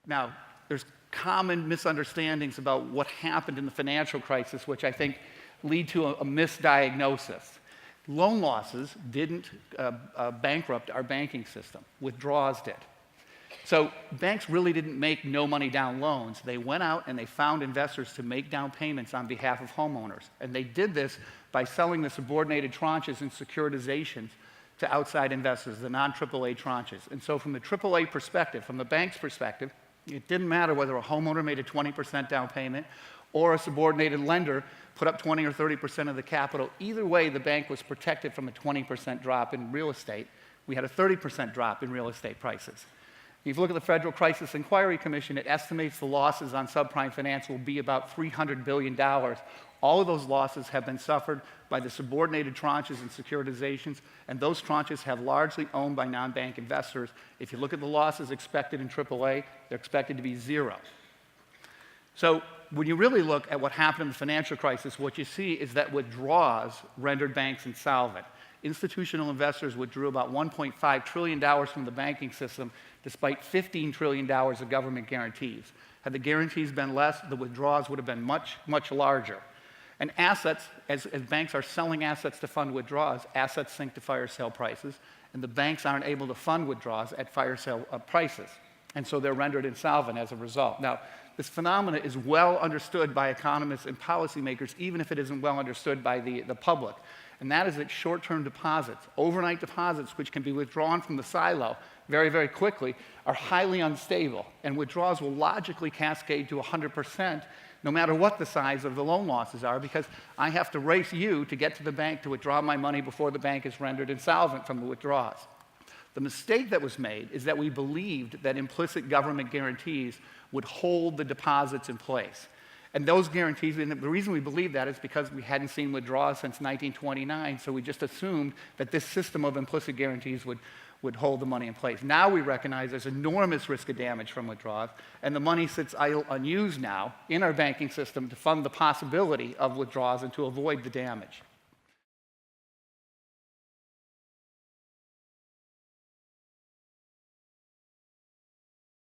Now, there's common misunderstandings about what happened in the financial crisis, which I think lead to a misdiagnosis. Loan losses didn't bankrupt our banking system. Withdrawals did. So banks really didn't make no money down loans. They went out and they found investors to make down payments on behalf of homeowners. And they did this by selling the subordinated tranches and securitizations to outside investors, the non-AAA tranches. And so from the AAA perspective, from the bank's perspective, it didn't matter whether a homeowner made a 20% down payment or a subordinated lender put up 20 or 30% of the capital. Either way, the bank was protected from a 20% drop in real estate. We had a 30% drop in real estate prices. If you look at the Federal Crisis Inquiry Commission, it estimates the losses on subprime finance will be about $300 billion. All of those losses have been suffered by the subordinated tranches and securitizations, and those tranches have largely owned by non-bank investors. If you look at the losses expected in AAA, they're expected to be zero. So when you really look at what happened in the financial crisis, what you see is that withdrawals rendered banks insolvent. Institutional investors withdrew about $1.5 trillion from the banking system, despite $15 trillion of government guarantees. Had the guarantees been less, the withdrawals would have been much, much larger. And assets, as banks are selling assets to fund withdrawals, assets sink to fire sale prices, and the banks aren't able to fund withdrawals at fire sale prices. And so they're rendered insolvent as a result. Now, this phenomenon is well understood by economists and policymakers, even if it isn't well understood by the public. And that is that short-term deposits, overnight deposits, which can be withdrawn from the silo very, very quickly, are highly unstable. And withdrawals will logically cascade to 100%, no matter what the size of the loan losses are, because I have to race you to get to the bank to withdraw my money before the bank is rendered insolvent from the withdrawals. The mistake that was made is that we believed that implicit government guarantees would hold the deposits in place. And those guarantees, and the reason we believed that is because we hadn't seen withdrawals since 1929, so we just assumed that this system of implicit guarantees would hold the money in place. Now we recognize there's enormous risk of damage from withdrawals, and the money sits idle unused now in our banking system to fund the possibility of withdrawals and to avoid the damage.